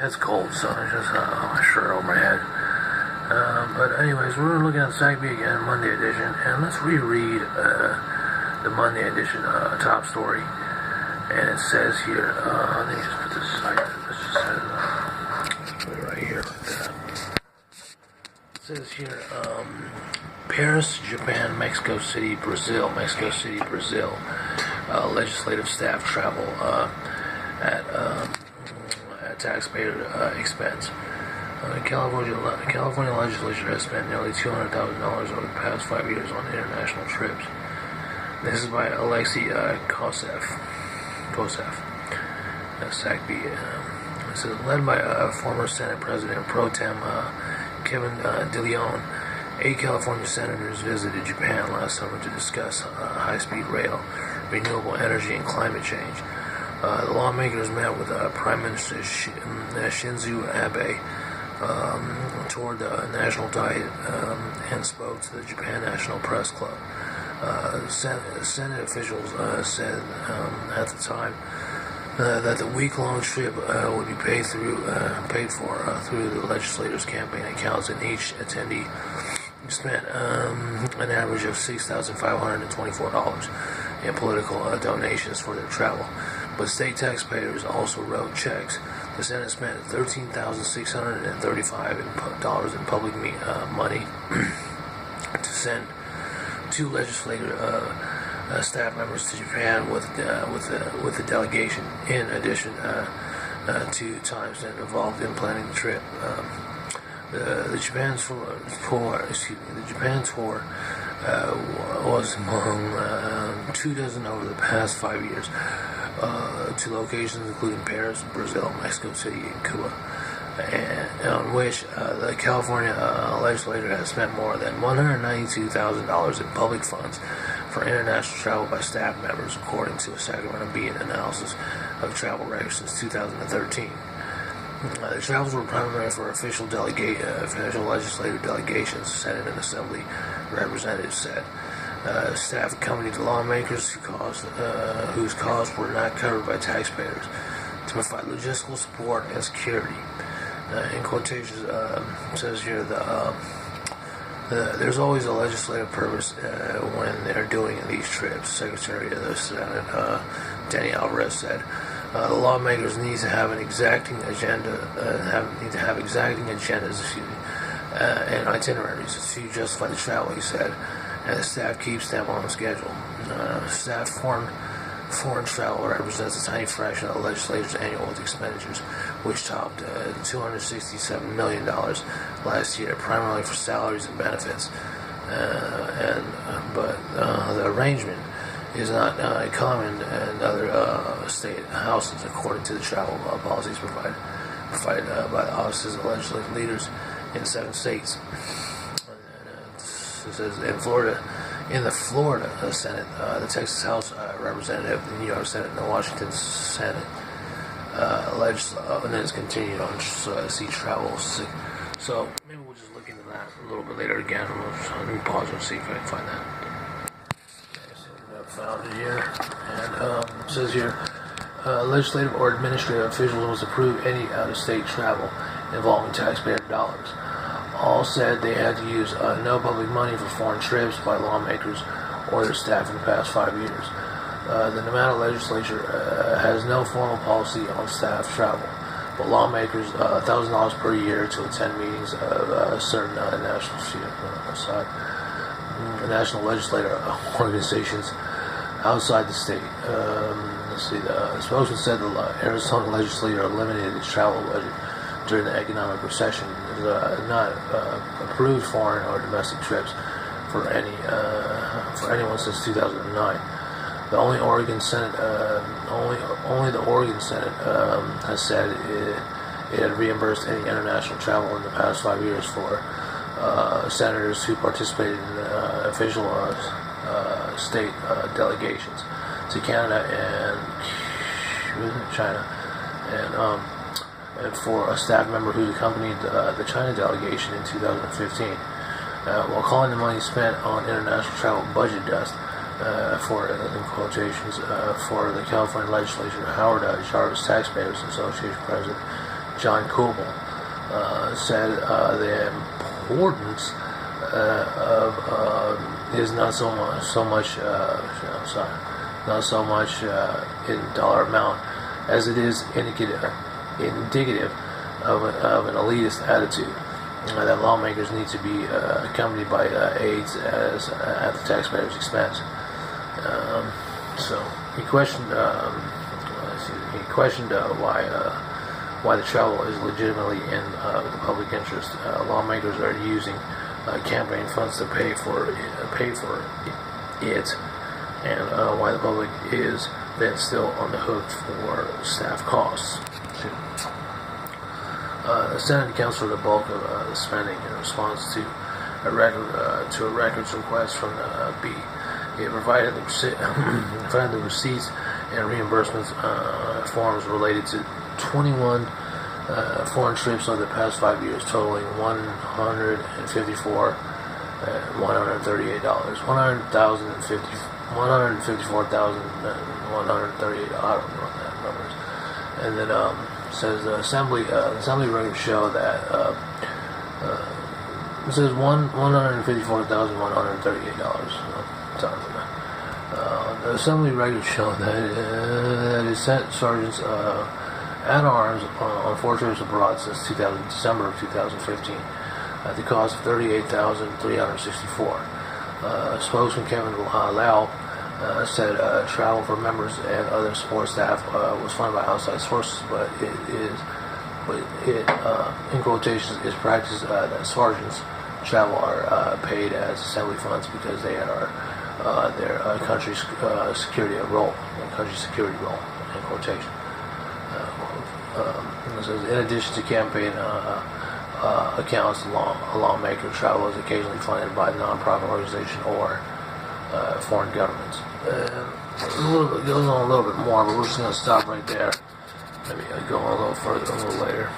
It's cold, so I just my shirt over my head. But anyways, we're looking at SACB again, Monday edition, and let's reread the Monday edition top story. And it says here, let me just put this aside. This just says, put it right here. It says here, Paris, Japan, Mexico City, Brazil. Legislative staff travel at taxpayer expense. California legislature has spent nearly $200,000 over the past 5 years on international trips. This is by Alexei Koseff, SACB. It says, led by former Senate President Pro Tem Kevin DeLeon, 8 California senators visited Japan last summer to discuss high-speed rail, renewable energy, and climate change. The lawmakers met with Prime Minister Shinzo Abe, toured the National Diet, and spoke to the Japan National Press Club. Senate officials said at the time that the week-long trip would be paid for through the legislators' campaign accounts, and each attendee spent an average of $6,524 in political donations for their travel. But state taxpayers also wrote checks. The Senate spent $13,635 in public money to send 2 legislative staff members to Japan with the delegation, in addition to time spent involved in planning the trip. The Japan tour was among 24 over the past 5 years, to locations including Paris, Brazil, Mexico City, and Cuba, and on which the California legislature has spent more than $192,000 in public funds for international travel by staff members, according to a Sacramento Bee analysis of travel records since 2013. The travels were primarily for official legislative delegations, Senate and Assembly representatives said. Staff accompanied the lawmakers whose costs were not covered by taxpayers to provide logistical support and security. In quotations, says here there's always a legislative purpose when they're doing these trips. Secretary of the Senate Danny Alvarez said. The lawmakers need to have an exacting agendas, and itineraries to justify the travel, he said, and the staff keeps them on schedule. Staff foreign travel represents a tiny fraction of the legislature's annual expenditures, which topped $267 million last year, primarily for salaries and benefits. But the arrangement is not common in other state houses, according to the travel policies provided by the offices of legislative leaders in 7 states. It says in the Florida Senate, the Texas House Representative, the New York Senate, and the Washington Senate and then it's continued on sea travel. So maybe we'll just look into that a little bit later again. Let me pause and see if I can find that. Found it here, and it says here, legislative or administrative officials must approve any out-of-state travel involving taxpayer dollars. All said they had to use no public money for foreign trips by lawmakers or their staff in the past 5 years. The Nevada legislature has no formal policy on staff travel, but lawmakers $1,000 per year to attend meetings of certain national legislative organizations outside the state. The spokesman said the Arizona legislature eliminated its travel budget during the economic recession. It has not approved foreign or domestic trips for anyone since 2009. The only the Oregon Senate has said it had reimbursed any international travel in the past 5 years for senators who participated in official state delegations to Canada and China, and for a staff member who accompanied the China delegation in 2015. While calling the money spent on international travel budget dust, in quotations, for the California legislature, Howard Jarvis Taxpayers Association President John Coble, said the importance of is not so much in dollar amount as it is indicative of an elitist attitude that lawmakers need to be accompanied by aides at the taxpayer's expense. So he questioned why the travel is legitimately in the public interest. Lawmakers are using campaign funds to pay for it, and why the public is then still on the hook for staff costs. The Senate accounts for the bulk of the spending in response to a records request from the B. It provided the receipts and reimbursements forms related to 21 foreign trips over the past 5 years, totaling $154,138. $154,138. I don't know what that number is. And then says the assembly records show that it says $154,138. The assembly records show that it sent sergeants at arms on 4 trips abroad since December of 2015 at the cost of $38,364. Spokesman Kevin Lau said travel for members and other support staff was funded by outside sources, but it in quotations is practice that sergeants travel are paid as assembly funds because they are their country's security role, in quotation. It says, in addition to campaign accounts, a lawmaker travel is occasionally funded by a non-profit organization or foreign governments. It goes on a little bit more, but we're just going to stop right there. Maybe I'll go on a little further a little later.